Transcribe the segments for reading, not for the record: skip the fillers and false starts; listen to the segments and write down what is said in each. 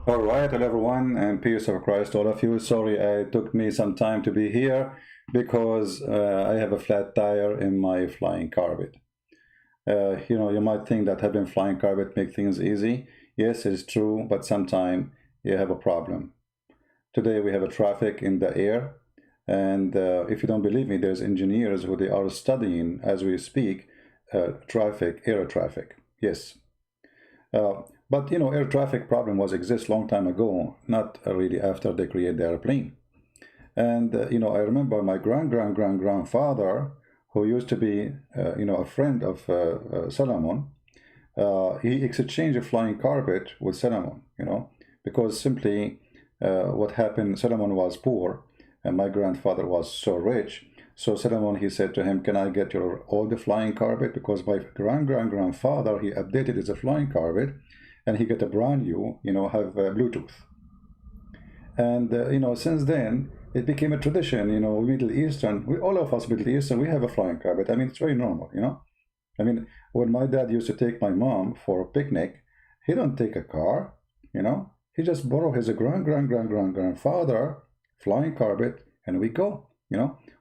All right, hello everyone, and peace of Christ to all of you. Sorry, it took me some time to be here because I have a flat tire in my flying carpet. You might think that having flying carpet make things easy. Yes, it's true, but sometimes you have a problem. Today we have a traffic in the air, and if you don't believe me, there's engineers who they are studying as we speak air traffic. Yes. But air traffic problem was exist long time ago, not really after they create the airplane. And I remember my grandfather, who used to be a friend of Solomon. He exchanged a flying carpet with Solomon, because simply what happened, Solomon was poor and my grandfather was so rich. So Solomon, he said to him, can I get your old flying carpet? Because my grandfather, he updated his flying carpet and he got a brand new, have Bluetooth. And, since then, it became a tradition, Middle Eastern, all of us Middle Eastern, we have a flying carpet. I mean, it's very normal, I mean, when my dad used to take my mom for a picnic, he don't take a car, he just borrow his grandfather flying carpet and we go,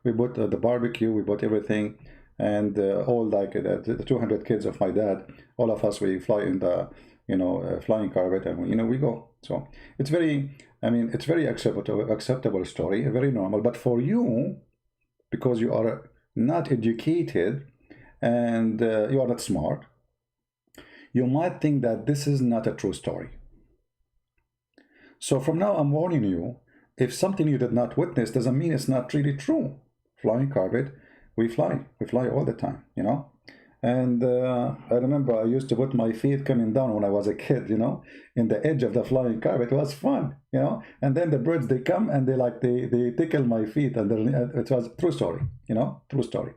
we bought the barbecue, we bought everything, and all like the 200 kids of my dad, all of us, we fly in the flying carpet, and we go. So it's very, it's very acceptable story, very normal. But for you, because you are not educated and you are not smart, you might think that this is not a true story. So from now I'm warning you, if something you did not witness doesn't mean it's not really true. Flying carpet, we fly all the time, And I remember I used to put my feet coming down when I was a kid, in the edge of the flying carpet. It was fun, And then the birds, they come and they tickle my feet, and it was a true story, true story.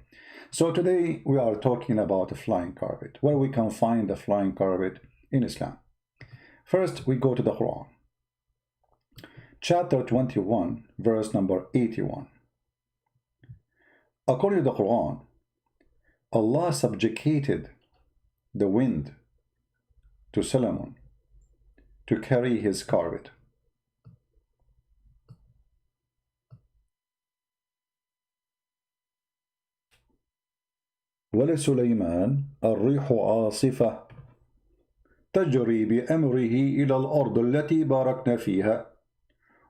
So today we are talking about a flying carpet, where we can find the flying carpet in Islam. First, we go to the Quran. Chapter 21, verse number 81. According to the Quran, Allah subjugated the wind to Solomon to carry his carpet. ولسليمان الريح عاصفة تجري بأمره إلى الأرض التي باركنا فيها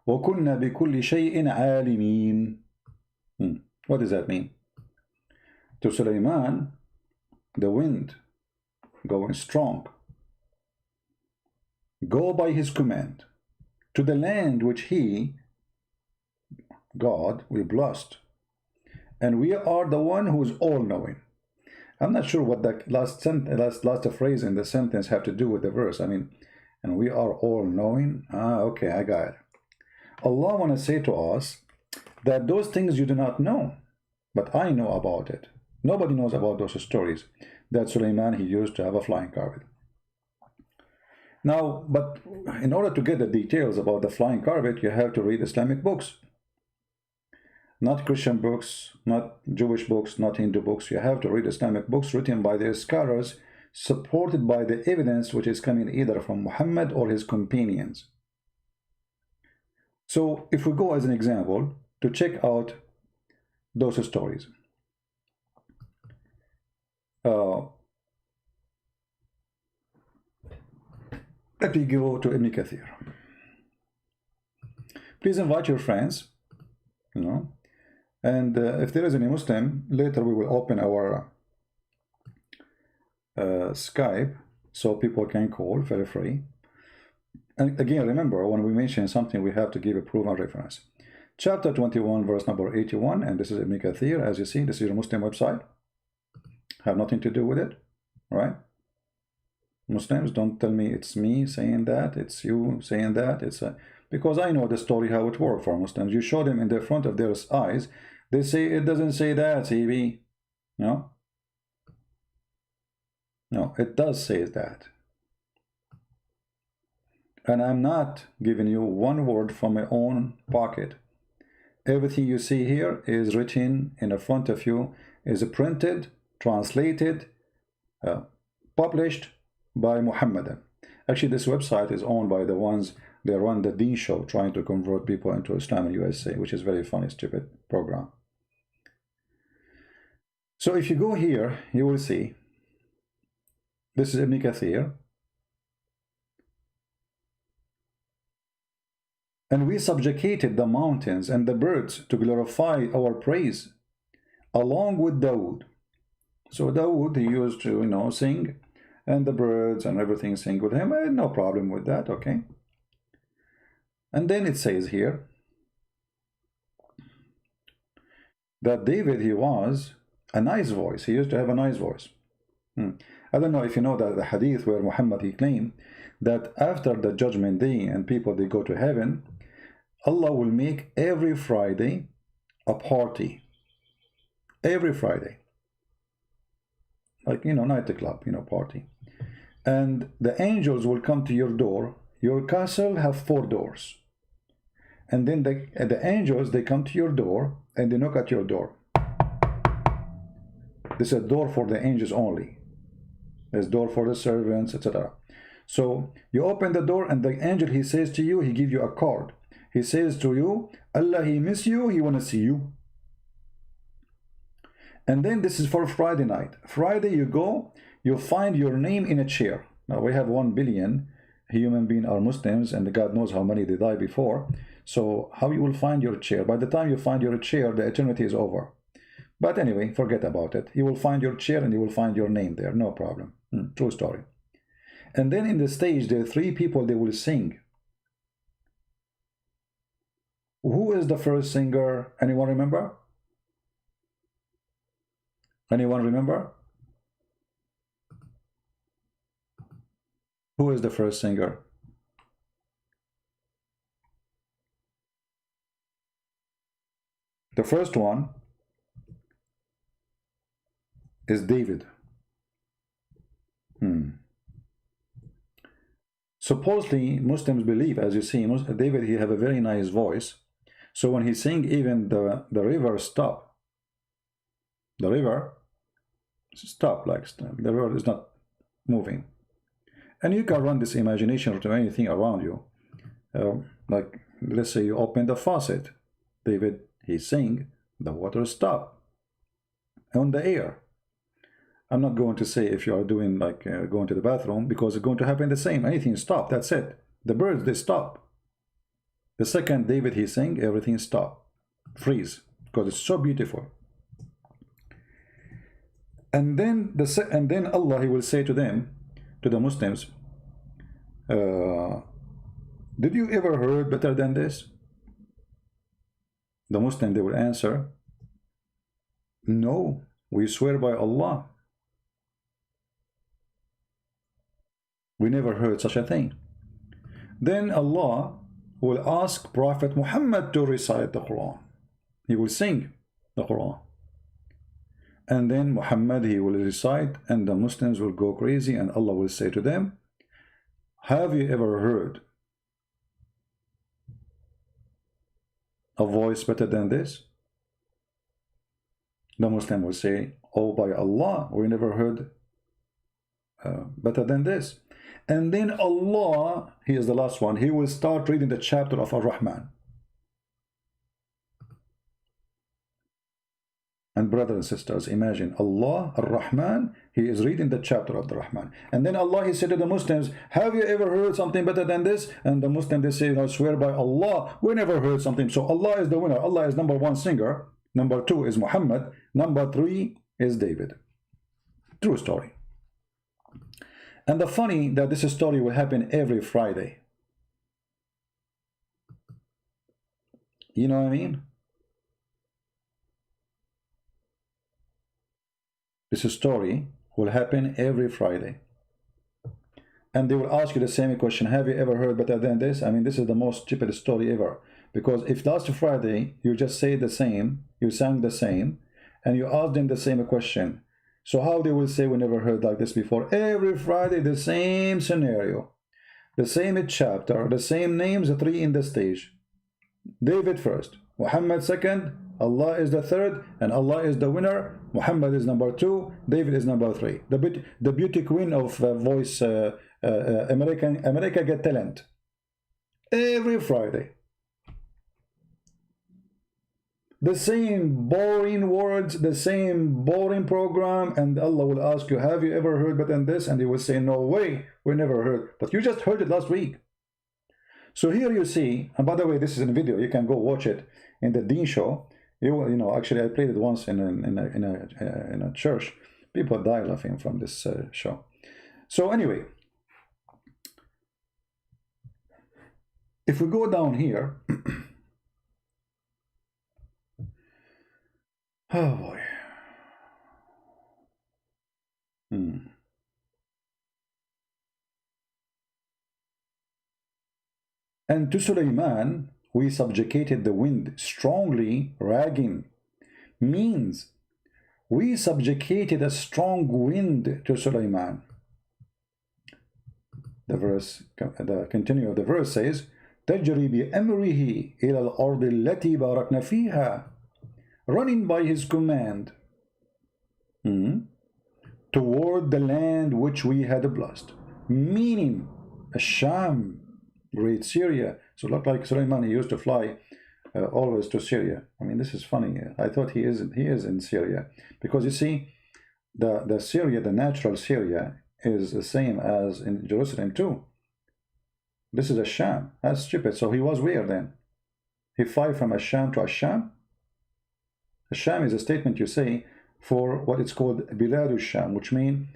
وكنا بكل شيء عالمين. What does that mean? To Sulaiman, the wind going strong, go by his command to the land which he, God, we blessed, and we are the one who is all-knowing. I'm not sure what the last phrase in the sentence have to do with the verse. And we are all-knowing. Okay, I got it. Allah want to say to us that those things you do not know, but I know about it. Nobody knows about those stories that Sulaiman, he used to have a flying carpet. Now, but in order to get the details about the flying carpet, you have to read Islamic books. Not Christian books, not Jewish books, not Hindu books. You have to read Islamic books written by their scholars, supported by the evidence which is coming either from Muhammad or his companions. So if we go as an example to check out those stories. Let me go to Ibn Kathir. Please invite your friends, and if there is any Muslim, later we will open our Skype so people can call very free. And again, remember, when we mention something, we have to give a proven reference. Chapter 21, verse number 81, and this is Ibn Kathir. As you see, this is your Muslim website. Have nothing to do with it, right? Muslims, don't tell me it's me saying that, it's you saying that. Because I know the story how it worked for Muslims. You show them in the front of their eyes, they say it doesn't say that, CB. No, it does say that. And I'm not giving you one word from my own pocket. Everything you see here is written in the front of you, is printed, translated, published by Muhammadan. Actually, this website is owned by the ones They run the D show trying to convert people into Islam in USA, which is very funny, stupid program. So if you go here, you will see this is Ibn Kathir. And we subjugated the mountains and the birds to glorify our praise, along with Dawood. So Dawood, he used to, sing, and the birds and everything sing with him. I had no problem with that, okay? And then it says here that David, he was a nice voice. He used to have a nice voice. I don't know if you know that the hadith where Muhammad, he claimed that after the judgment day and people, they go to heaven, Allah will make every Friday a party. Every Friday. Like, nightclub, party. And the angels will come to your door. Your castle have 4 doors. And then the angels, they come to your door and they knock at your door. This is a door for the angels only. There's door for the servants, etc. So you open the door and the angel, he says to you, he gives you a card. He says to you, Allah, he miss you, he want to see you. And then this is for Friday night. Friday you go, you find your name in a chair. Now we have 1 billion human beings are Muslims, and God knows how many they died before. So how you will find your chair? By the time you find your chair, the eternity is over. But anyway, forget about it. You will find your chair and you will find your name there. No problem. True story. And then in the stage, there are 3 people, they will sing. Who is the first singer? Anyone remember? Anyone remember? Who is the first singer? The first one is David. Supposedly, Muslims believe, as you see, David, he have a very nice voice. So when he sing, even the river stop. The river stop, like the river is not moving. And you can run this imagination to anything around you. Like, let's say you open the faucet. David, he sing, the water stop on the air. I'm not going to say if you are doing like going to the bathroom, because it's going to happen the same. Anything stop, that's it. The birds, they stop. The second David, he sing, everything stop, freeze, because it's so beautiful. And then Allah, he will say to them, to the Muslims, did you ever heard better than this? The Muslim, they will answer, no, we swear by Allah, we never heard such a thing. Then Allah will ask Prophet Muhammad to recite the Quran. He will sing the Quran. And then Muhammad, he will recite, and the Muslims will go crazy, and Allah will say to them, have you ever heard a voice better than this? The Muslim will say, oh, by Allah, we never heard better than this. And then Allah, he is the last one, he will start reading the chapter of Ar-Rahman. And brothers and sisters, imagine Allah, Ar-Rahman, he is reading the chapter of the Rahman. And then Allah, he said to the Muslims, have you ever heard something better than this? And the Muslims, they say, I swear by Allah, we never heard something. So Allah is the winner. Allah is #1 singer. #2 is Muhammad. #3 is David. True story. And the funny that this story will happen every Friday. You know what I mean? This story will happen every Friday. And they will ask you the same question, have you ever heard better than this? I mean, this is the most stupid story ever. Because if last Friday you just say the same, you sang the same, and you ask them the same question, so how they will say we never heard like this before? Every Friday the same scenario, the same chapter, the same names, the 3 in the stage. David first, Muhammad second, Allah is the third, and Allah is the winner. Muhammad is #2, David is #3. The beauty queen of voice, America Get Talent. Every Friday. The same boring words, the same boring program, and Allah will ask you, have you ever heard but this? And you will say, no way, we never heard. But you just heard it last week. So here you see, and by the way, this is a video, you can go watch it in the Dean show. You know, actually I played it once in a church. People die laughing from this show. So anyway, if we go down here, oh boy. And to Sulaiman we subjugated the wind strongly, ragging means we subjugated a strong wind to Sulaiman. The continue of the verse says, تجري بأمره إلى الأرض التي باركنا فيها, running by his command toward the land which we had blessed, meaning Sham, great Syria. So it looked like Sulaiman, he used to fly always to Syria. I mean, this is funny. I thought he is in Syria, because you see, the Syria, the natural Syria, is the same as in Jerusalem too. This is Sham. That's stupid. So he was where then? He fly from Sham to Sham. Sham is a statement you say for what it's called Bilad Sham, which means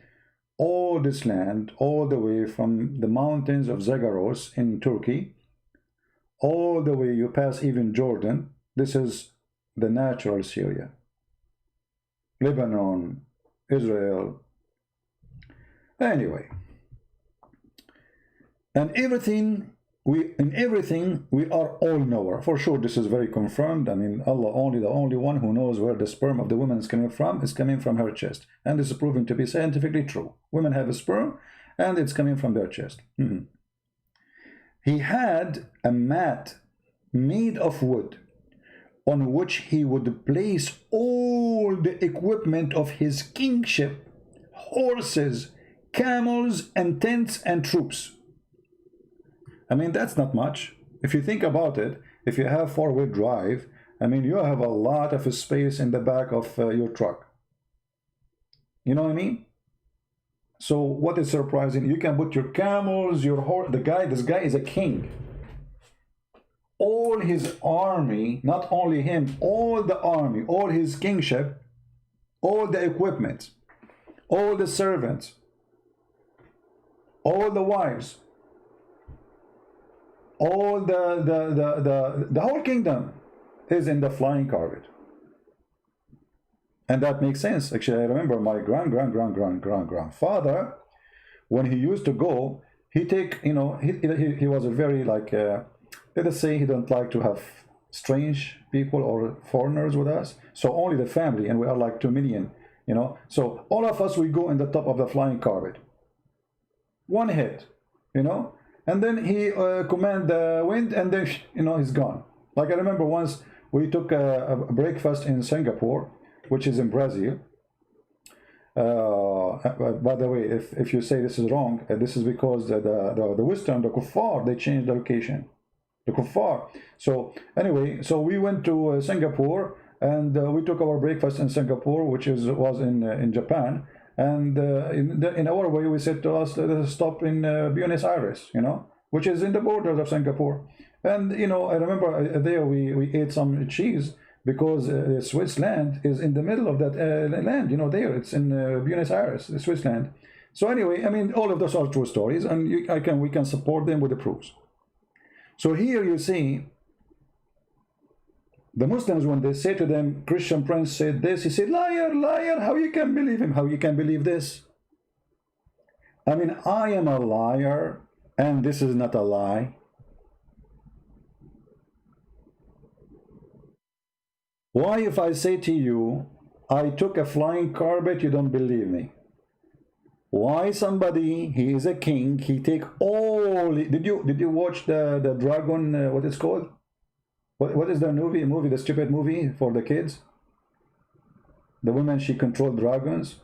all this land, all the way from the mountains of Zagros in Turkey, all the way you pass even Jordan. This is the natural Syria. Lebanon, Israel. Anyway, and in everything we are all knower. For sure, this is very confirmed. I mean, Allah only, the only one who knows where the sperm of the woman is coming from her chest. And this is proven to be scientifically true. Women have a sperm and it's coming from their chest. He had a mat made of wood on which he would place all the equipment of his kingship, horses, camels, and tents and troops. I mean, that's not much. If you think about it, if you have four-wheel drive, I mean, you have a lot of space in the back of your truck. You know what I mean? So what is surprising, you can put your camels, your horse, this guy is a king. All his army, not only him, all the army, all his kingship, all the equipment, all the servants, all the wives, all the whole kingdom is in the flying carpet. And that makes sense. Actually, I remember my grandfather, when he used to go, he take, you know, he was a very, like, let us say he don't like to have strange people or foreigners with us. So only the family, and we are like 2 million, you know. So all of us, we go in the top of the flying carpet. One hit, you know. And then he command the wind, and then, you know, he's gone. Like I remember once we took a breakfast in Singapore, which is in Brazil. By the way, if you say this is wrong, this is because the Western, the Kuffar, they changed the location. The Kuffar. So anyway, so we went to Singapore, and we took our breakfast in Singapore, which was in Japan. And in our way, we said to us, let us stop in Buenos Aires, you know, which is in the borders of Singapore. And, you know, I remember there we ate some cheese, because Switzerland is in the middle of that land, you know, there. It's in Buenos Aires, Switzerland. So anyway, I mean, all of those are true stories, and we can support them with the proofs. So here you see, the Muslims, when they say to them, Christian Prince said this, he said, liar, liar, how you can believe him? How you can believe this? I mean, I am a liar, and this is not a lie. Why, if I say to you, I took a flying carpet, you don't believe me? Why somebody, he is a king, he take all, did you watch the dragon, what it's called? What is the movie, the stupid movie for the kids? The woman, she controlled dragons.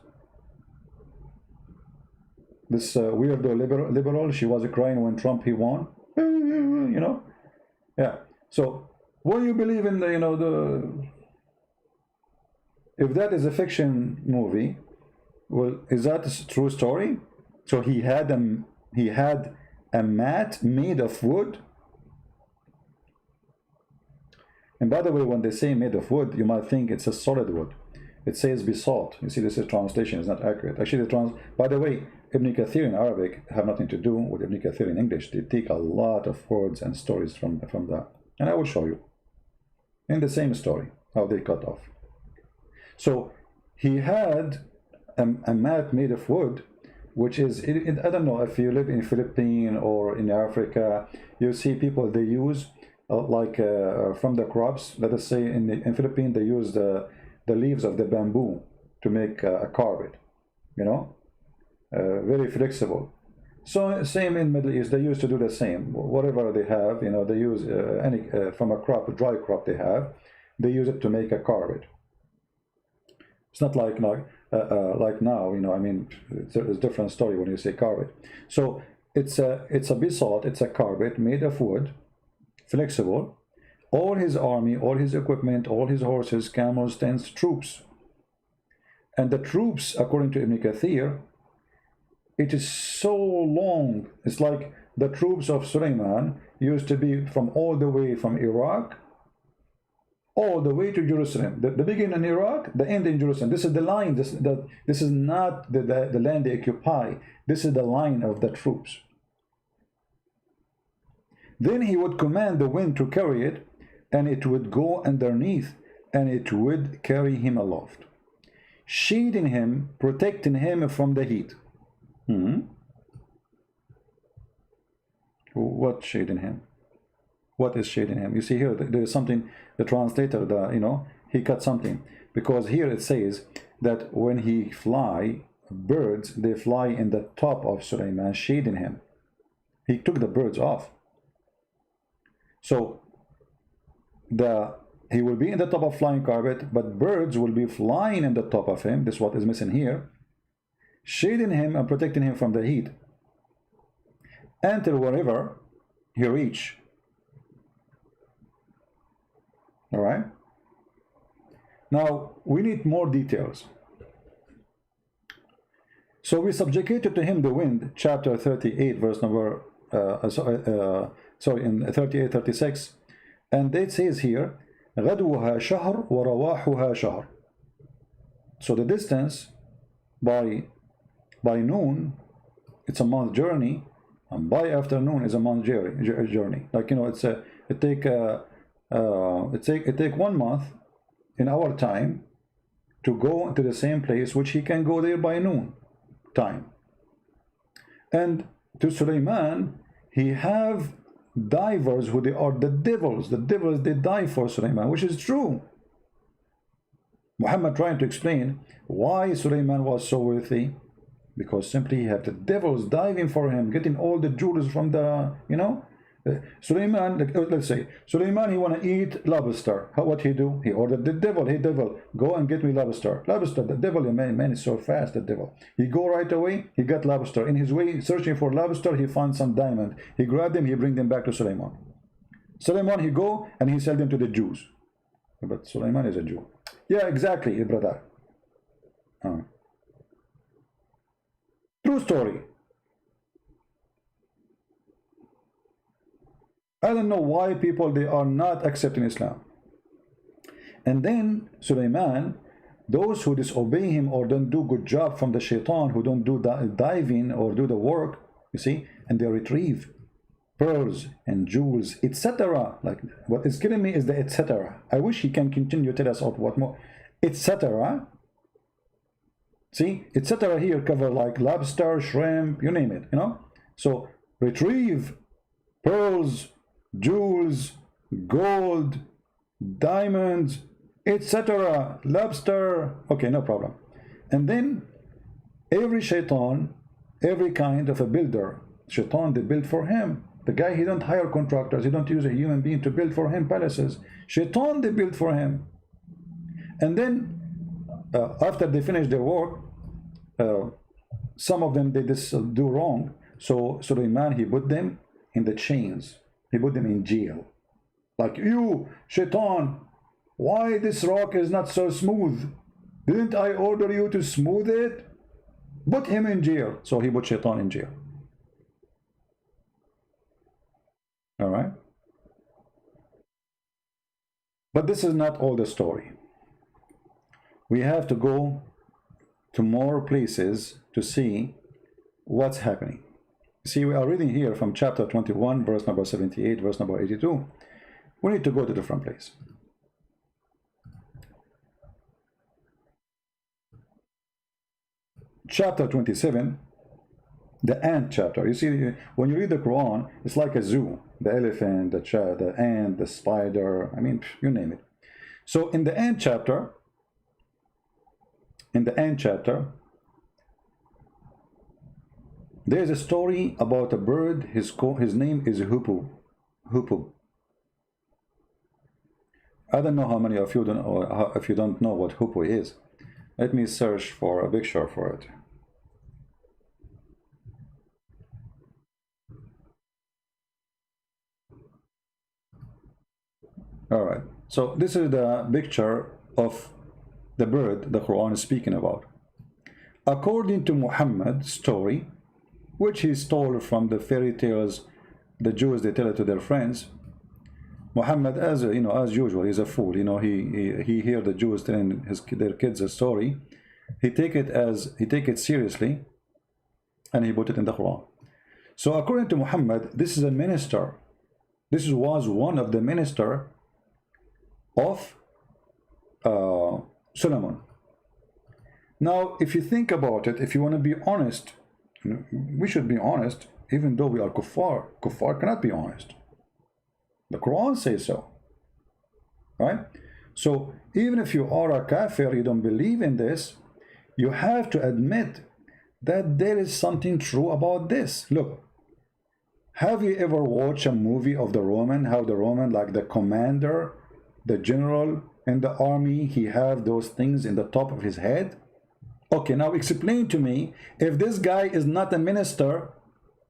This weirdo liberal, she was crying when Trump, he won. you know. Yeah. So what do you believe in the, you know, the, if that is a fiction movie, well, is that a true story? So he had a mat made of wood. And by the way, when they say made of wood, you might think it's a solid wood. It says basalt. You see, this is translation is not accurate. Actually, by the way, Ibn Kathir in Arabic have nothing to do with Ibn Kathir in English. They take a lot of words and stories from that. And I will show you in the same story how they cut off. So he had a mat made of wood, which is, I don't know if you live in Philippines or in Africa, you see people, they use from the crops. Let us say in Philippines they use the leaves of the bamboo to make a carpet, you know, very flexible. So same in Middle East, they used to do the same. Whatever they have, you know, they use any from a crop, a dry crop they have, they use it to make a carpet. It's not like now, you know. I mean, it's a different story when you say carpet. So it's a basalt, it's a carpet made of wood, flexible. All his army, all his equipment, all his horses, camels, tents, troops. And the troops, according to Ibn Kathir, it is so long. It's like the troops of Suleiman used to be from all the way from Iraq all the way to Jerusalem. The beginning in Iraq, the end in Jerusalem. This is the line. This is not the land they occupy. This is the line of the troops. Then he would command the wind to carry it, and it would go underneath, and it would carry him aloft, shading him, protecting him from the heat. What shading him? What is shading him? You see here, there is something, the translator, you know, he cut something. Because here it says that when he fly, birds, they fly in the top of Suleiman, shading him. He took the birds off. So he will be in the top of flying carpet, but birds will be flying in the top of him. This is what is missing here. Shading him and protecting him from the heat, until wherever he reach. All right. Now we need more details. So we subjugated to him the wind, chapter 38, verse number in 38, 36, and it says here, غدوها شهر ورواحها شهر. So the distance by noon, it's a month journey, and by afternoon is a month journey. Like, you know, it take 1 month in our time to go to the same place, which he can go there by noon time. And to Suleiman, he have divers who they are the devils. The devils, they dive for Suleiman, which is true. Muhammad trying to explain why Suleiman was so wealthy, because simply he had the devils diving for him, getting all the jewels from the, you know. Suleiman, let's say Suleiman, he want to eat lobster. What he do? He ordered the devil, hey devil, go and get me lobster. Lobster, the devil, man is so fast, the devil. He go right away, he got lobster. In his way searching for lobster, he found some diamond. He grabbed them, he bring them back to Suleiman. Suleiman, he go and he sell them to the Jews. But Suleiman is a Jew. Yeah, exactly, brother. True story. I don't know why people, they are not accepting Islam. And then Suleiman, those who disobey him or don't do good job from the shaitan, who don't do diving or do the work, you see, and they retrieve pearls and jewels, etc. Like, what is killing me is the etc. I wish he can continue to tell us what more, etc. See, etc. here cover like lobster, shrimp, you name it, you know. So retrieve pearls, jewels, gold, diamonds, etc. lobster. Okay, no problem. And then every shaitan, every kind of a builder, shaitan, they build for him. The guy, he don't hire contractors, he don't use a human being to build for him palaces. Shaitan, they build for him. And then after they finish their work, some of them, they just do wrong. So Suleiman, he put them in the chains. He put them in jail. Like, you, Shaitan, why this rock is not so smooth? Didn't I order you to smooth it? Put him in jail. So he put Shaitan in jail. All right. But this is not all the story. We have to go to more places to see what's happening. See, we are reading here from chapter 21, verse number 78, verse number 82. We need to go to a different place. Chapter 27, the ant chapter. You see, when you read the Quran, it's like a zoo. The elephant, the ant, the spider, I mean, you name it. So in the ant chapter, there's a story about a bird. His name is Hoopoe. Hoopoe. I don't know how many of you don't, or if you don't know what Hoopoe is. Let me search for a picture for it. All right, so this is the picture of the bird the Quran is speaking about. According to Muhammad's story, which he stole from the fairy tales the Jews they tell it to their friends. Muhammad, as usual, he's a fool. He hear the Jews telling their kids a story. He take it seriously, and he put it in the Quran. So according to Muhammad, this is a minister. This was one of the minister of Solomon. Now, if you think about it, if you want to be honest, we should be honest, even though we are kuffar. Kuffar cannot be honest. The Quran says so, right? So even if you are a kafir, you don't believe in this, you have to admit that there is something true about this. Look, have you ever watched a movie of the Roman, how the Roman, like the commander, the general in the army, he have those things in the top of his head? Okay, now explain to me, if this guy is not a minister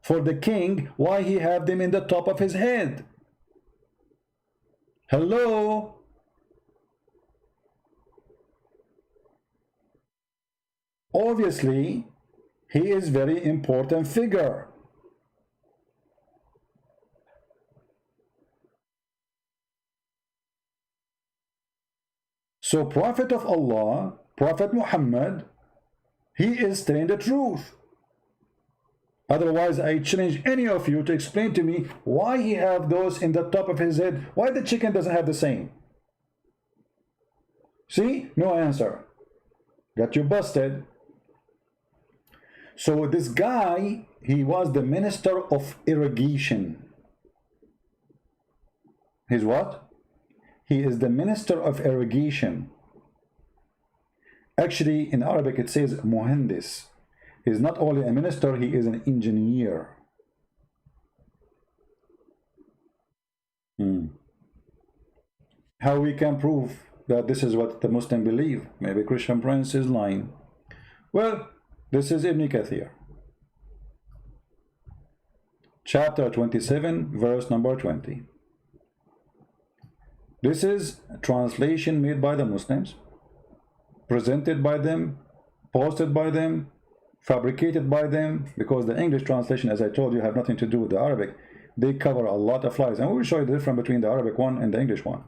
for the king, why he have them in the top of his head? Hello? Obviously, he is very important figure. So Prophet of Allah, Prophet Muhammad, he is telling the truth. Otherwise, I challenge any of you to explain to me why he have those in the top of his head. Why the chicken doesn't have the same? See? No answer. Got you busted. So this guy, he was the minister of irrigation. He's what? He is the minister of irrigation. Actually, in Arabic it says muhandis. He's not only a minister, he is an engineer. How we can prove that this is what the Muslim believe? Maybe Christian Prince is lying. Well, this is Ibn Kathir. Chapter 27, verse number 20. This is a translation made by the Muslims, presented by them, posted by them, fabricated by them, because the English translation, as I told you, have nothing to do with the Arabic. They cover a lot of lies, and we will show you the difference between the Arabic one and the English one.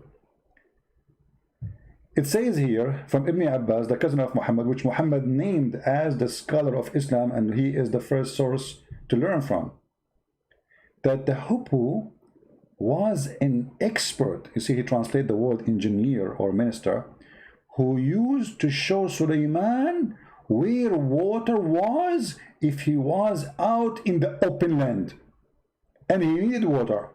It says here from Ibn Abbas, the cousin of Muhammad, which Muhammad named as the scholar of Islam, and he is the first source to learn from, that the Hoopoe was an expert. You see, he translated the word engineer or minister, who used to show Suleiman where water was if he was out in the open land and he needed water.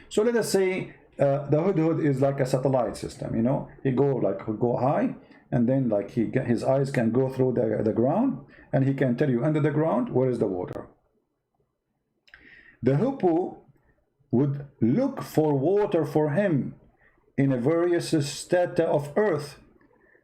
So let us say the hudhud is like a satellite system, he go high, and then his eyes can go through the ground, and he can tell you under the ground where is the water. The Hoopoe would look for water for him in a various strata of earth,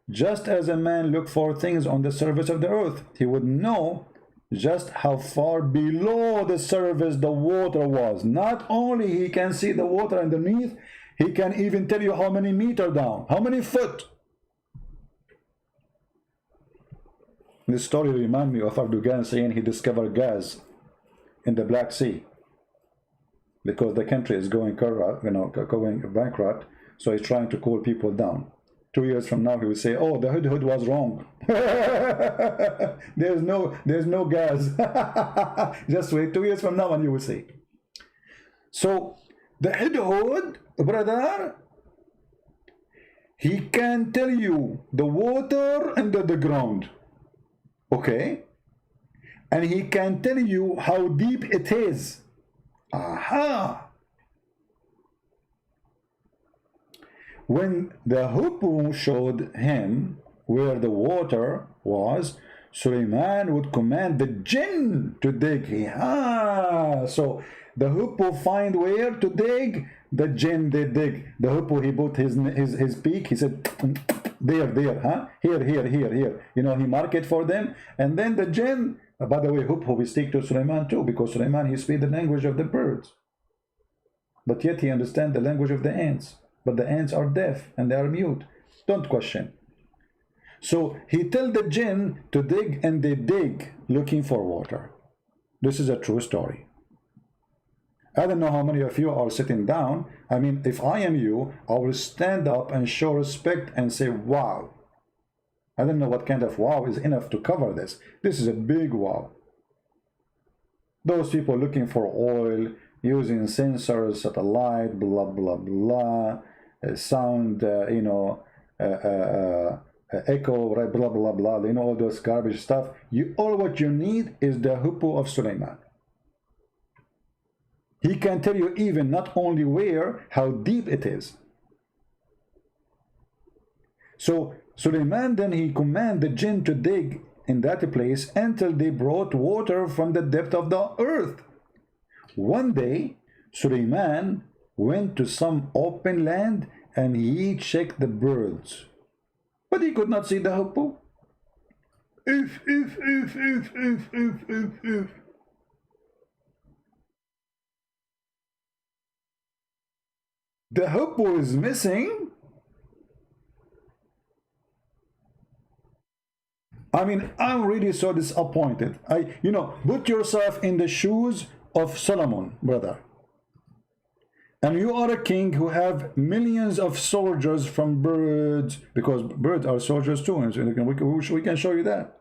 just as a man look for things on the surface of the earth. He would know just how far below the surface the water was. Not only he can see the water underneath, he can even tell you how many meters down, how many foot. This story reminds me of Erdogan saying he discovered gas in the Black Sea because the country is going corrupt, going bankrupt. So he's trying to cool people down. 2 years from now, he will say, "Oh, the Hudhud was wrong. there's no gas." Just wait 2 years from now, and you will see. So the Hudhud, brother, he can tell you the water under the ground, okay, and he can tell you how deep it is. Aha. When the hippo showed him where the water was, Suleiman would command the jinn to dig. So the hippo find where to dig, the jinn they dig. The hippo, he put his beak, he said, there, huh? Here. He mark it for them. And then the jinn, by the way, hippo we speak to Suleiman too, because Suleiman, he speaks the language of the birds. But yet he understands the language of the ants. But the ants are deaf and they are mute. Don't question. So he tells the jinn to dig, and they dig looking for water. This is a true story. I don't know how many of you are sitting down. I mean, if I am you, I will stand up and show respect and say, wow. I don't know what kind of wow is enough to cover this. This is a big wow. Those people looking for oil, using sensors, satellite, blah, blah, blah. Sound, echo, right, blah, blah, blah, all those garbage stuff. All what you need is the hippo of Suleiman. He can tell you even not only where, how deep it is. So Suleiman, then he commanded the jinn to dig in that place until they brought water from the depth of the earth. One day, Suleiman went to some open land and he checked the birds, but he could not see the hippo. If. The hippo is missing. I mean, I'm really so disappointed. Put yourself in the shoes of Solomon, brother. And you are a king who have millions of soldiers from birds, because birds are soldiers too, and so we can show you that.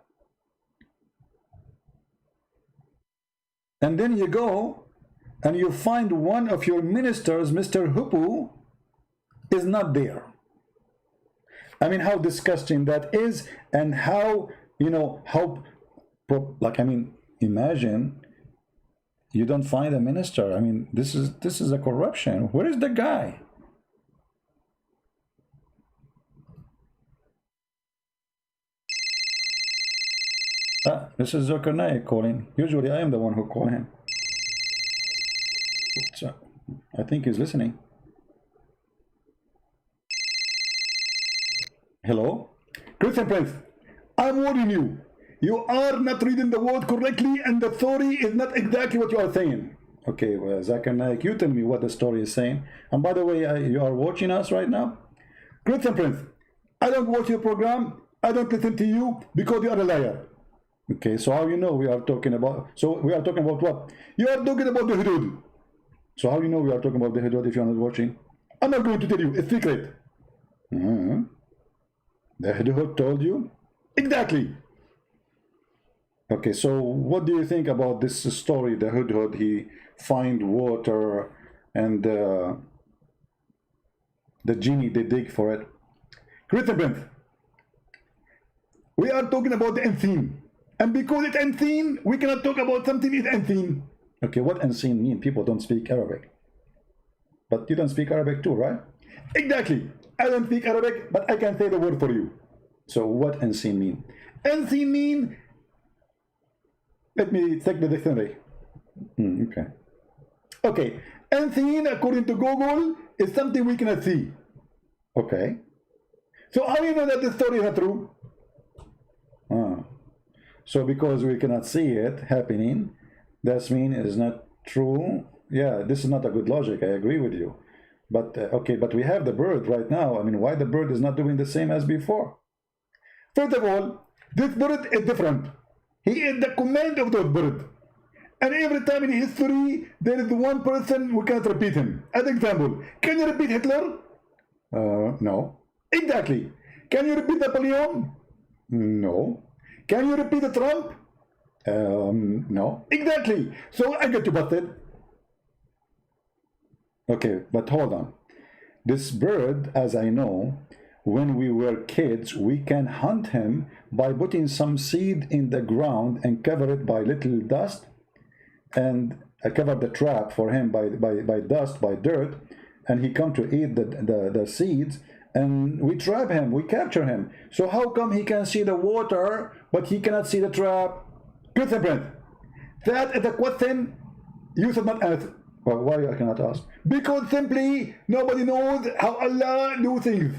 And then you go and you find one of your ministers, Mr. Hippo, is not there. I mean, how disgusting that is, and how, imagine you don't find a minister. I mean, this is a corruption. Where is the guy? This is Zakir Naik calling. Usually I am the one who call him. So I think he's listening. Hello? Christian Prince, I'm warning you. You are not reading the word correctly, and the story is not exactly what you are saying. Okay, well, Zakir Naik, you tell me what the story is saying. And by the way, you are watching us right now? Christian Prince, I don't watch your program. I don't listen to you because you are a liar. Okay, so how you know we are talking about? So we are talking about what? You are talking about the hudud. So how you know we are talking about the hudud if you are not watching? I'm not going to tell you. It's secret. The hudud told you? Exactly. Okay, so what do you think about this story? The hudhud, he find water, and the genie, they dig for it. Christian Prince, we are talking about the unseen, and because it's unseen, we cannot talk about something is unseen. Okay, what unseen mean? People don't speak Arabic. But you don't speak Arabic too, right? Exactly. I don't speak Arabic, but I can say the word for you. So what unseen mean? Unseen mean, let me check the dictionary. Okay. Unseen, according to Google, is something we cannot see. Okay. So how do you know that the story is not true? So because we cannot see it happening, that means it's not true. Yeah, this is not a good logic. I agree with you. But okay, but we have the bird right now. I mean, why the bird is not doing the same as before? First of all, this bird is different. He is the command of the bird. And every time in history, there is one person who can't repeat him. As example, can you repeat Hitler? No. Exactly. Can you repeat Napoleon? No. Can you repeat Trump? No. Exactly. So I get you busted. Okay, but hold on. This bird, as I know, when we were kids, we can hunt him by putting some seed in the ground and cover it by little dust, and I cover the trap for him by dust, by dirt, and he come to eat the seeds, and we trap him, we capture him. So how come he can see the water, but he cannot see the trap? Good friend. That is a question you should not answer. Well, why I cannot ask? Because simply nobody knows how Allah do things.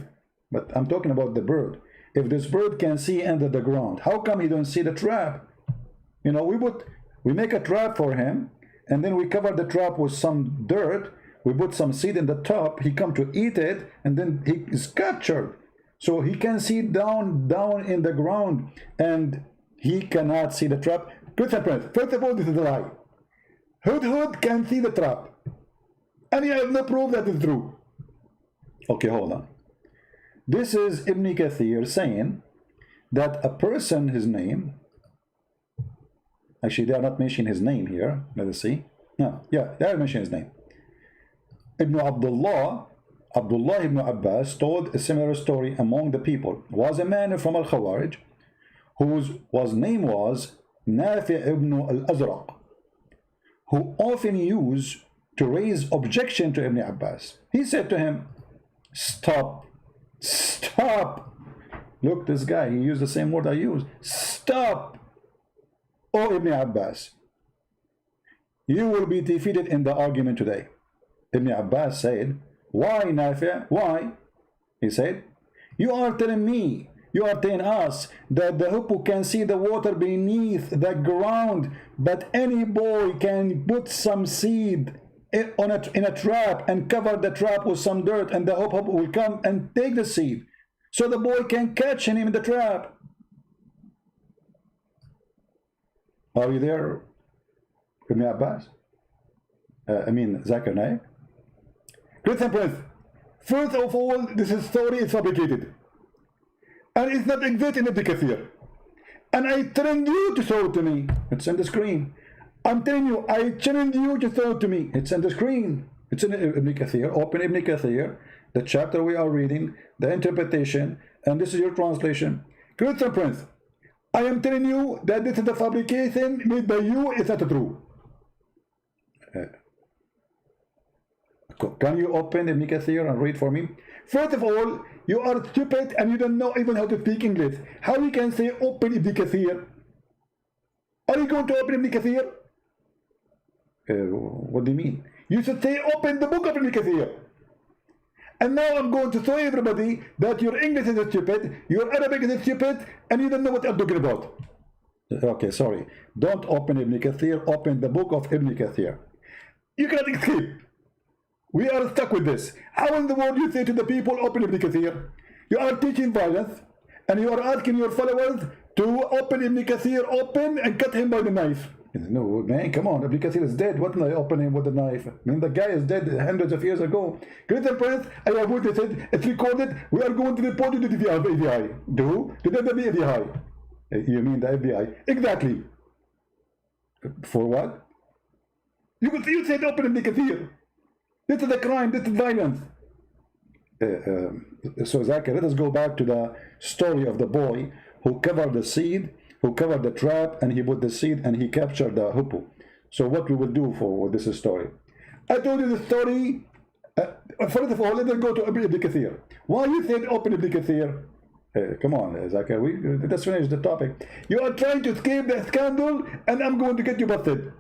But I'm talking about the bird. If this bird can see under the ground, how come he don't see the trap? You know, we make a trap for him, and then we cover the trap with some dirt. We put some seed in the top. He come to eat it, and then he is captured. So he can see down in the ground, and he cannot see the trap. Good friends. First of all, this is a lie. Hood can see the trap, and he has no proof that is true. Okay, hold on. This is Ibn Kathir saying that a person, his name, actually they are not mentioning his name here. Let us see. No, yeah, they are mentioning his name. Ibn Abdullah ibn Abbas told a similar story among the people. Was a man from Al-Khawarij whose name was Nafi' ibn al-Azraq, who often used to raise objection to Ibn Abbas. He said to him, stop. Look, this guy, he used the same word I used. Stop, O Ibn Abbas. You will be defeated in the argument today. Ibn Abbas said, why, Nafi'? Why? He said, you are telling us that the hippo can see the water beneath the ground, but any boy can put some seed in a trap and cover the trap with some dirt, and the hippo will come and take the seed, so the boy can catch him in the trap. Are you there, Ibn Abbas? Zakir Naik? Christian Prince, first of all, this story is fabricated. And it's not exist in Ibn Kathir. And I challenge you to show it to me. It's on the screen. I'm telling you, I challenge you to show it to me. It's on the screen. It's in Ibn Kathir. Open Ibn Kathir, the chapter we are reading, the interpretation, and this is your translation. Christian Prince, I am telling you that this is the fabrication made by you. It's not true. Can you open Ibn Kathir and read for me? First of all, you are stupid and you don't know even how to speak English. How you can say open Ibn Kathir? Are you going to open Ibn Kathir? What do you mean? You should say open the book of Ibn Kathir. And now I'm going to show everybody that your English is stupid, your Arabic is stupid, and you don't know what I'm talking about. Okay, sorry. Don't open Ibn Kathir, open the book of Ibn Kathir. You cannot escape. We are stuck with this. How in the world you say to the people, open Ibn Kathir? You are teaching violence, and you are asking your followers to open Ibn Kathir, open, and cut him by the knife. No, man, come on, Ibn Kathir is dead. What can I open him with a knife? I mean, the guy is dead hundreds of years ago. Great Prince, I have witnessed it. It's recorded. We are going to report you to the FBI. To the FBI. You mean the FBI? Exactly. For what? You said open Ibn Kathir. This is a crime, this is violence. So Zakir, let us go back to the story of the boy who covered the seed, who covered the trap, and he put the seed and he captured the hippo. So what we will do for this story? I told you the story. First of all, let us go to Ibn Kathir. Why you said open Ibn Kathir? Come on, Zakir, let's finish the topic. You are trying to escape the scandal, and I'm going to get you busted.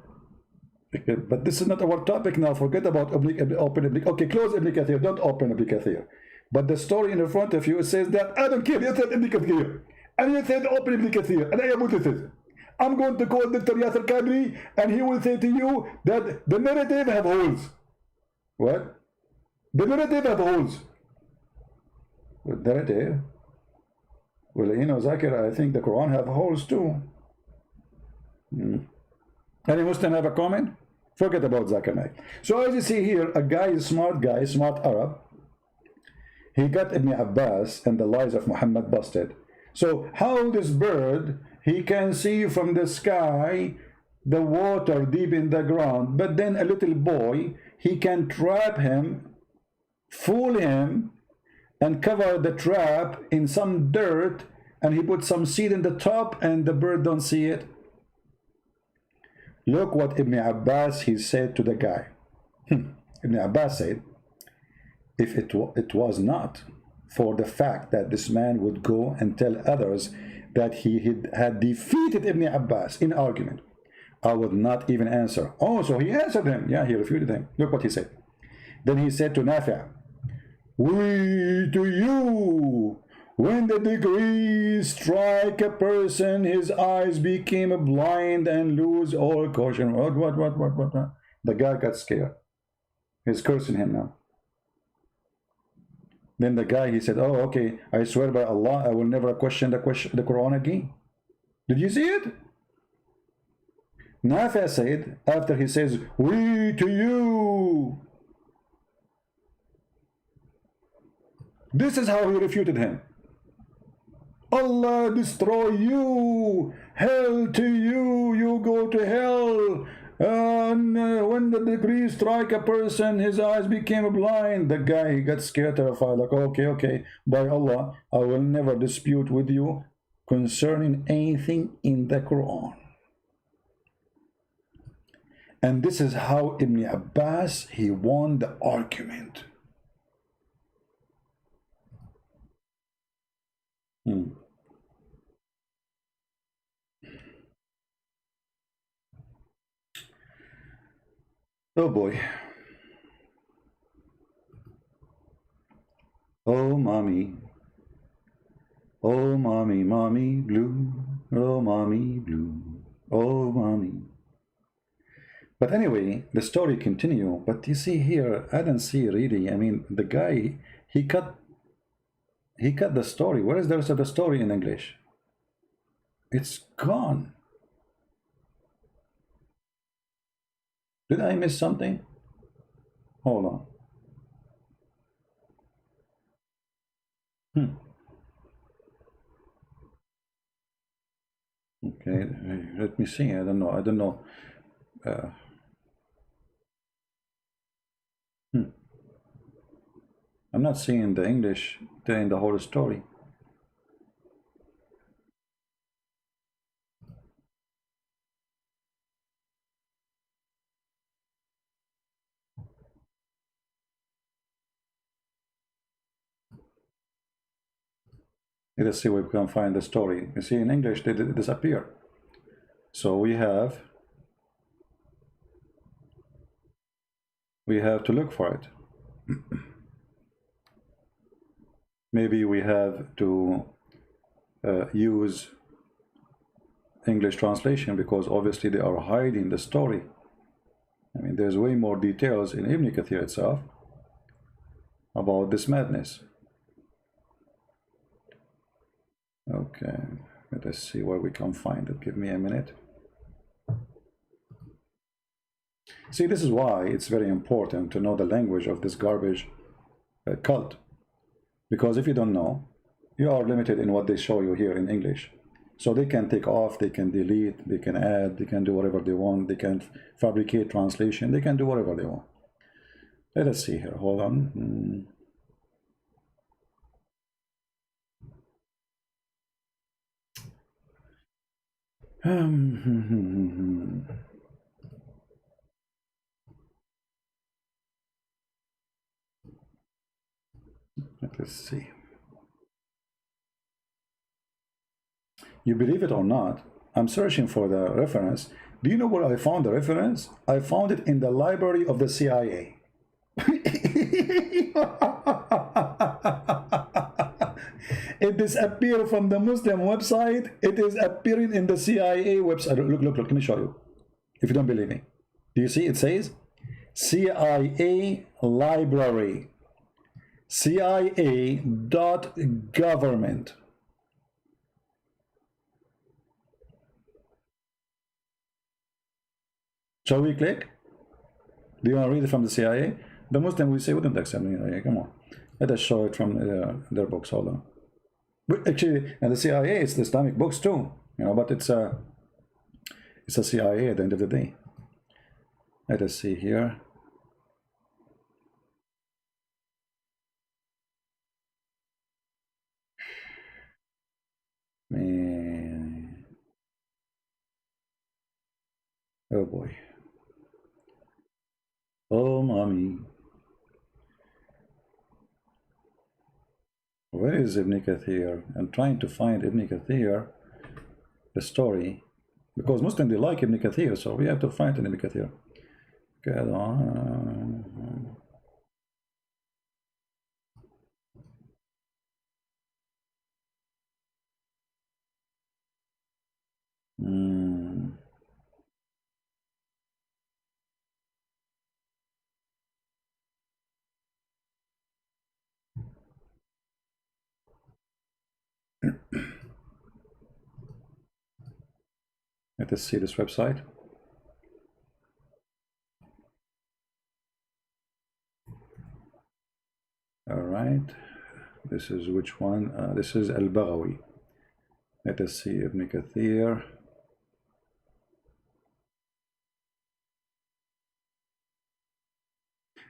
But this is not our topic now. Forget about open Ibn. Okay, close Ibn Kathir. Don't open Ibn Kathir. But the story in front of you says that I don't care. You said Ibn Kathir, and you said open Ibn Kathir, and I have witnesses. I'm going to call Dr. Yasser Kadri, and he will say to you that the narrative have holes. What? The narrative have holes. What narrative? Well, you know, Zakir, I think the Quran have holes too. Any Muslim have a comment? Forget about Zakir Naik. So as you see here, a guy, smart Arab, he got Ibn Abbas and the lies of Muhammad busted. So how this bird, he can see from the sky the water deep in the ground, but then a little boy, he can trap him, fool him, and cover the trap in some dirt, and he put some seed in the top, and the bird don't see it. Look what Ibn Abbas, he said to the guy. Ibn Abbas said, if it was not for the fact that this man would go and tell others that he had defeated Ibn Abbas in argument, I would not even answer. Oh, so he answered him. Yeah, he refuted him. Look what he said. Then he said to Nafi', we to you, when the degrees strike a person, his eyes became blind and lose all caution. What? The guy got scared. He's cursing him now. Then the guy, he said, oh, okay, I swear by Allah, I will never question the Quran again. Did you see it? Nafi' said, after he says, we to you, this is how he refuted him. Allah destroy you, hell to you, you go to hell. When the degree strike a person, his eyes became blind. The guy, he got scared, terrified, like, okay, by Allah, I will never dispute with you concerning anything in the Quran. And this is how Ibn Abbas, he won the argument. Oh boy. Oh mommy. Oh mommy, mommy blue. Oh mommy blue. Oh mommy. But anyway, the story continue. But you see here, I don't see really. I mean, the guy, he cut the story. Where is the rest of the story in English? It's gone. Did I miss something? Hold on. Okay, let me see. I don't know. I'm not seeing the English telling the whole story. Let's see where we can find the story. You see, in English, they disappear. So we have to look for it. Maybe we have to use English translation, because obviously they are hiding the story. I mean, there's way more details in Ibn Kathir itself about this madness. Okay, let us see where we can find it. Give me a minute. See, this is why it's very important to know the language of this garbage cult. Because if you don't know, you are limited in what they show you here in English. So they can take off, they can delete, they can add, they can do whatever they want, they can fabricate translation, they can do whatever they want. Let us see here, hold on. Let's see. You believe it or not, I'm searching for the reference. Do you know where I found the reference? I found it in the library of the CIA. It disappeared from the Muslim website. It is appearing in the CIA website. Look, let me show you. If you don't believe me. Do you see? It says CIA library. CIA.government. Shall we click? Do you want to read it from the CIA? The Muslim will say, wouldn't accept me. Come on. Let us show it from their books. Hold on. But actually, and the CIA, it's the Islamic books too. You know, but it's a CIA at the end of the day. Let us see here. Man. Oh boy. Oh mommy. Where is Ibn Kathir? I'm trying to find Ibn Kathir, the story, because Muslims, they like Ibn Kathir, so we have to find Ibn Kathir. Get on. Let us see this website. All right, this is which one? This is Al-Baghawi. Let us see Ibn Kathir.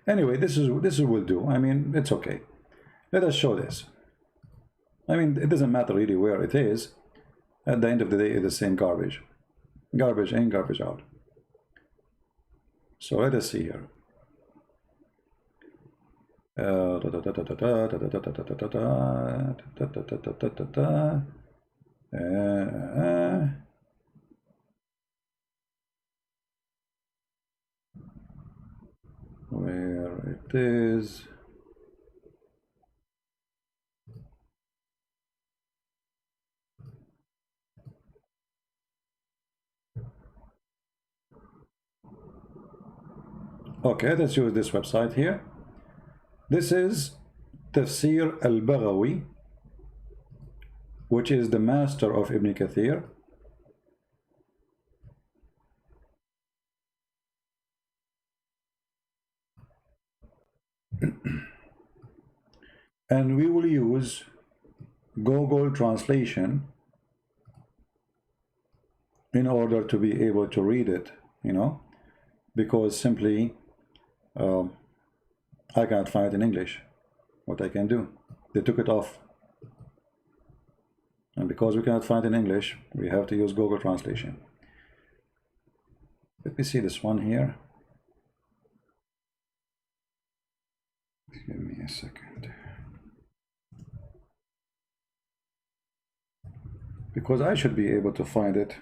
Anyway, this will do. I mean, it's okay. Let us show this. I mean, it doesn't matter really where it is. At the end of the day, it's the same garbage. Garbage in, garbage out. So let us see here. Where it is. Okay, let's use this website here. This is Tafsir al-Baghawi, which is the master of Ibn Kathir. And we will use Google translation in order to be able to read it, you know, because simply I can't find it in English. What I can do, they took it off, and because we cannot find it in English, we have to use Google translation. Let me see this one here. Give me a second, because I should be able to find it.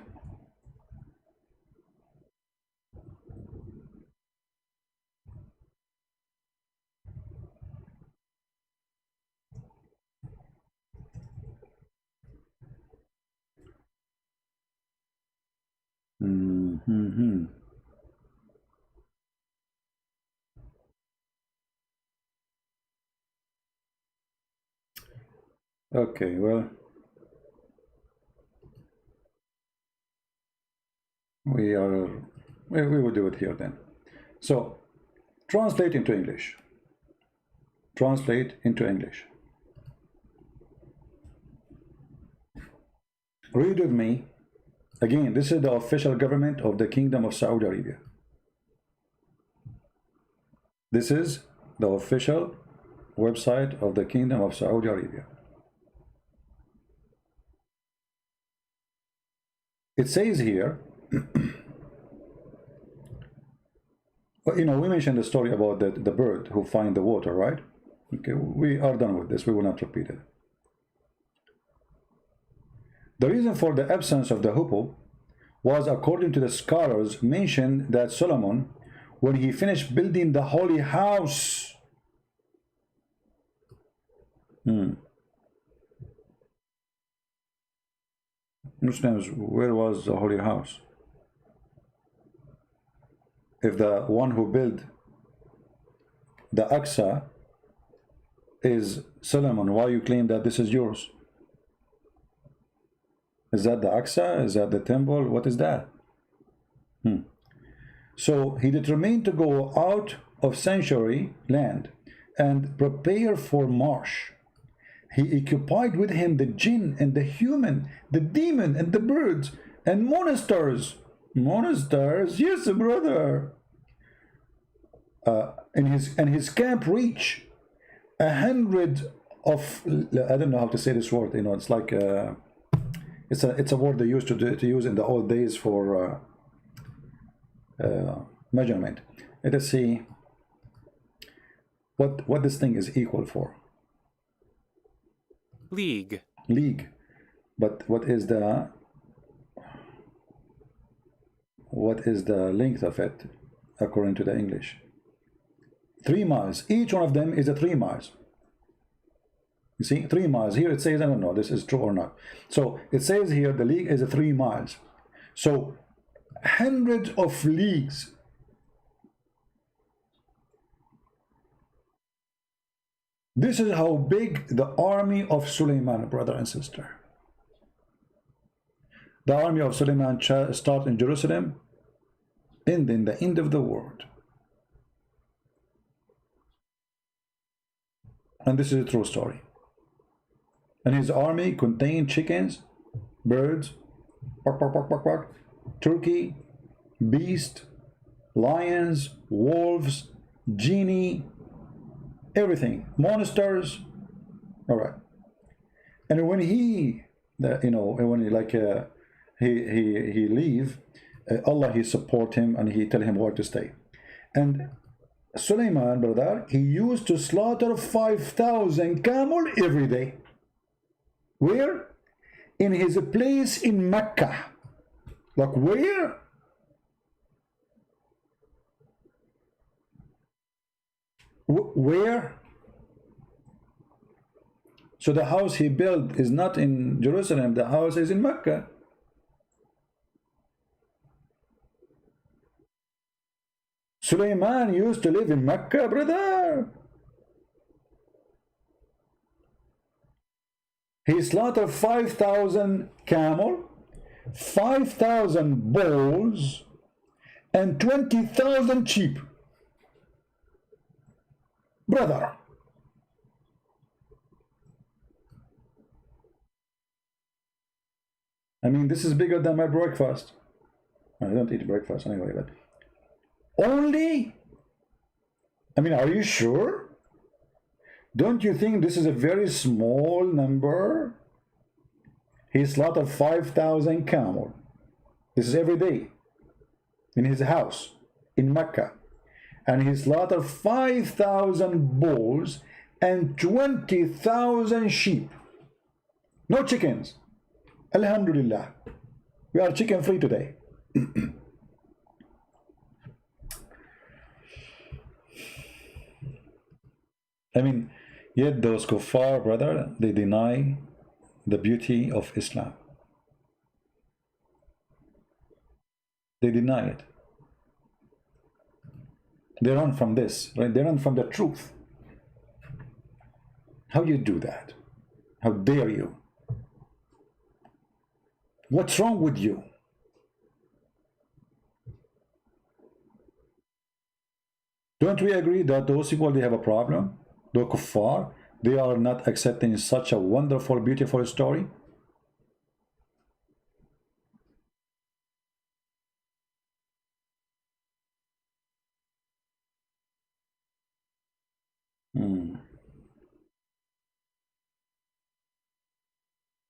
Okay, well, we will do it here then. So translate into English. Translate into English. Read with me. Again, this is the official government of the Kingdom of Saudi Arabia. This is the official website of the Kingdom of Saudi Arabia. It says here, you know, we mentioned the story about the bird who find the water, right? Okay, we are done with this. We will not repeat it. The reason for the absence of the hippo was, according to the scholars, mentioned that Solomon, when he finished building the holy house, Muslims, where was the holy house? If the one who built the Aqsa is Solomon, why you claim that this is yours? Is that the Aqsa? Is that the temple? What is that? So he determined to go out of sanctuary land and prepare for march. He occupied with him the jinn and the human, the demon and the birds and monsters. Monsters? Yes, brother. And his camp reached 100 of, I don't know how to say this word, you know, it's like it's a word they used to use in the old days for measurement. Let us see what this thing is equal for. League. League. But what is the length of it according to the English? 3 miles. Each one of them is a 3 miles. You see, 3 miles. Here it says, I don't know this is true or not. So it says here the league is a 3 miles. So hundreds of leagues. This is how big the army of Suleiman, brother and sister. The army of Suleiman starts in Jerusalem, and in the end of the world. And this is a true story. And his army contained chickens, birds, bark, bark, bark, bark, bark, turkey, beast, lions, wolves, genie, everything, monsters. All right. And when he, when he he leave, Allah he support him and he tell him where to stay. And Suleiman, brother, he used to slaughter 5,000 camel every day. Where? In his place in Mecca. Like where? Where? So the house he built is not in Jerusalem, the house is in Mecca. Suleiman used to live in Mecca, brother. He slaughtered 5,000 camel, 5,000 bulls, and 20,000 sheep. Brother. I mean, this is bigger than my breakfast. I don't eat breakfast anyway, but only, I mean, are you sure? Don't you think this is a very small number? He slaughtered 5,000 camel. This is every day in his house in Mecca. And he slaughtered 5,000 bulls and 20,000 sheep. No chickens. Alhamdulillah. We are chicken free today. I mean, yet those kuffar, brother, they deny the beauty of Islam. They deny it. They run from this, right? They run from the truth. How you do that? How dare you? What's wrong with you? Don't we agree that those people, they have a problem? The kuffar, they are not accepting such a wonderful, beautiful story?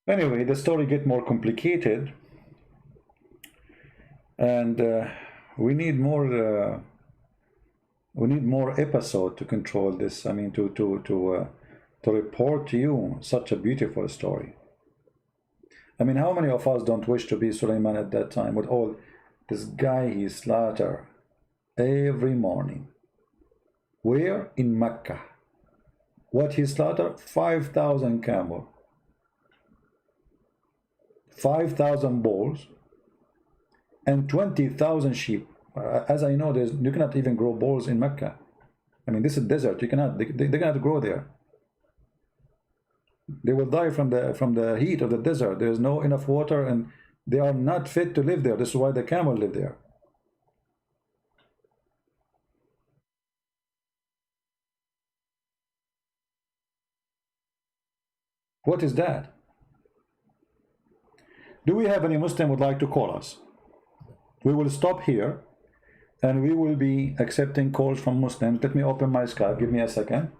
Anyway, the story gets more complicated, and we need more episode to control this. I mean, to report to you such a beautiful story. I mean, how many of us don't wish to be Suleiman at that time with all this guy he slaughtered every morning? Where? In Mecca. What he slaughtered? 5,000 camel. 5,000 bulls, and 20,000 sheep. As I know, you cannot even grow bulls in Mecca. I mean, this is desert. You cannot. They cannot grow there. They will die from the heat of the desert. There is no enough water, and they are not fit to live there. This is why the camel live there. What is that? Do we have any Muslim would like to call us? We will stop here, and we will be accepting calls from Muslims. Let me open my Skype. Give me a second.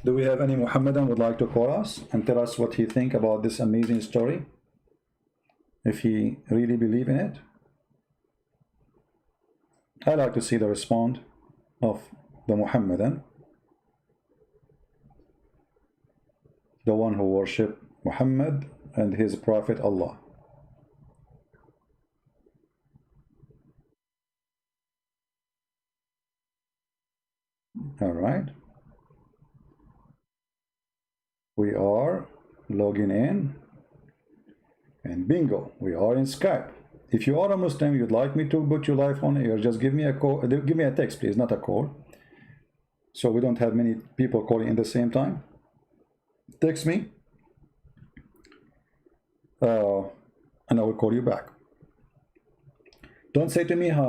Do we have any Muhammadan would like to call us and tell us what he think about this amazing story? If he really believe in it? I like to see the response of the Muhammadan, the one who worship Muhammad and his prophet Allah. All right. We are logging in, and bingo, we are in Skype. If you are a Muslim, you'd like me to put you live on air, just give me a call. Give me a text, please, not a call. So we don't have many people calling in the same time. Text me, and I will call you back. Don't say to me hi.